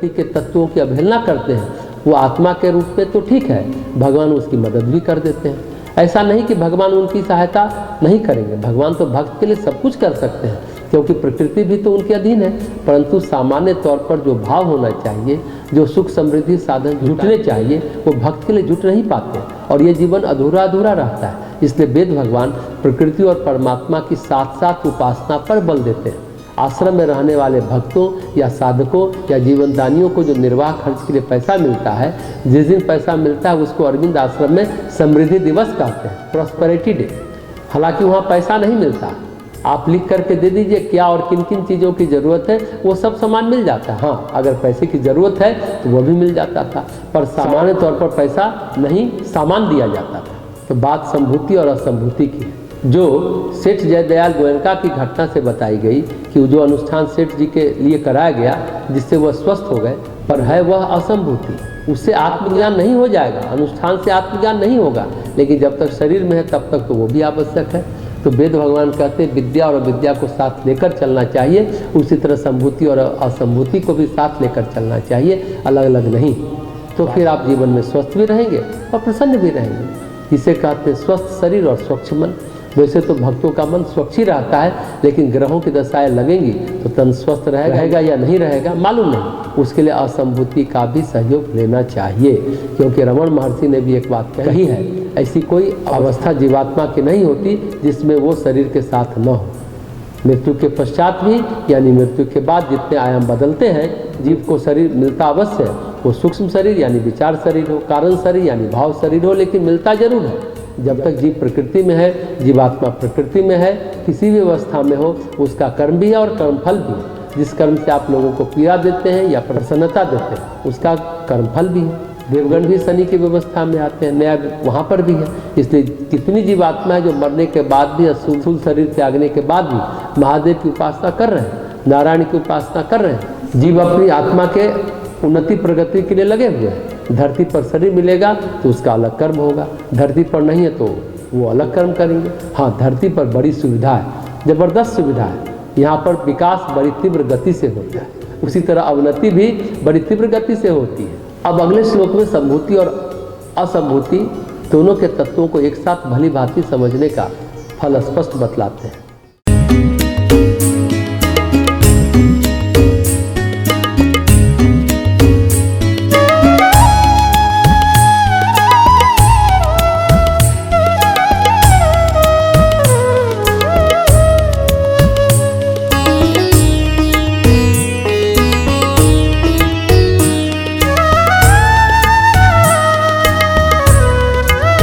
प्रकृति के तत्वों की अवहेलना करते हैं वो आत्मा के रूप में तो ठीक है, भगवान उसकी मदद भी कर देते हैं। ऐसा नहीं कि भगवान उनकी सहायता नहीं करेंगे, भगवान तो भक्त के लिए सब कुछ कर सकते हैं क्योंकि प्रकृति भी तो उनके अधीन है। परंतु सामान्य तौर पर जो भाव होना चाहिए, जो सुख समृद्धि साधन जुटने चाहिए, वो भक्त के लिए जुट नहीं पाते और ये जीवन अधूरा अधूरा रहता है। इसलिए वेद भगवान प्रकृति और परमात्मा की साथ साथ उपासना पर बल देते हैं। आश्रम में रहने वाले भक्तों या साधकों या जीवनदानियों को जो निर्वाह खर्च के लिए पैसा मिलता है, जिस दिन पैसा मिलता है उसको अरविंद आश्रम में समृद्धि दिवस कहते हैं, प्रॉस्पेरिटी डे। हालांकि वहाँ पैसा नहीं मिलता, आप लिख करके दे दीजिए क्या और किन किन चीज़ों की ज़रूरत है, वो सब सामान मिल जाता है। हाँ, अगर पैसे की ज़रूरत है तो वो भी मिल जाता था, पर सामान्य तौर पर पैसा नहीं, सामान दिया जाता था। तो बात संभूति और असंभूति की है, जो सेठ जयदयाल गोयनका की घटना से बताई गई कि जो अनुष्ठान सेठ जी के लिए कराया गया जिससे वह स्वस्थ हो गए, पर है वह असंभूति। उससे आत्मज्ञान नहीं हो जाएगा, अनुष्ठान से आत्मज्ञान नहीं होगा, लेकिन जब तक शरीर में है तब तक तो वो भी आवश्यक है। तो वेद भगवान कहते हैं विद्या और अविद्या को साथ लेकर चलना चाहिए, उसी तरह संभूति और असंभूति को भी साथ लेकर चलना चाहिए, अलग अलग नहीं। तो फिर आप जीवन में स्वस्थ भी रहेंगे और प्रसन्न भी रहेंगे। इसे कहते हैं स्वस्थ शरीर और स्वच्छ मन। वैसे तो भक्तों का मन स्वच्छ ही रहता है, लेकिन ग्रहों की दशाएं लगेंगी तो तन स्वस्थ रहेगा या नहीं रहेगा मालूम नहीं। उसके लिए असंभूति का भी सहयोग लेना चाहिए, क्योंकि रमण महर्षि ने भी एक बात कही है, ऐसी कोई अवस्था जीवात्मा की नहीं होती जिसमें वो शरीर के साथ न हो। मृत्यु के पश्चात भी यानी मृत्यु के बाद जितने आयाम बदलते हैं, जीव को शरीर मिलता अवश्य है। वो सूक्ष्म शरीर यानी विचार शरीर हो, कारण शरीर यानी भाव शरीर हो, लेकिन मिलता जरूर है। जब तक जीव प्रकृति में है, जीवात्मा प्रकृति में है, किसी भी अवस्था में हो, उसका कर्म भी है और कर्मफल भी है। जिस कर्म से आप लोगों को पीड़ा देते हैं या प्रसन्नता देते हैं, उसका कर्मफल भी है। देवगण भी शनि की व्यवस्था में आते हैं, नया वहाँ पर भी है। इसलिए कितनी जीवात्मा है जो मरने के बाद भी, स्थूल शरीर त्यागने के बाद भी महादेव की उपासना कर रहे हैं, नारायण की उपासना कर रहे हैं। जीव अपनी आत्मा के उन्नति प्रगति के लिए लगे हुए हैं। धरती पर शरीर मिलेगा तो उसका अलग कर्म होगा, धरती पर नहीं है तो वो अलग कर्म करेंगे। हाँ, धरती पर बड़ी सुविधा है, जबरदस्त सुविधा है, यहाँ पर विकास बड़ी तीव्र गति से होता है, उसी तरह अवनति भी बड़ी तीव्र गति से होती है। अब अगले श्लोक में संभूति और असंभूति दोनों के तत्वों को एक साथ भली भांति समझने का फल स्पष्ट बतलाते हैं।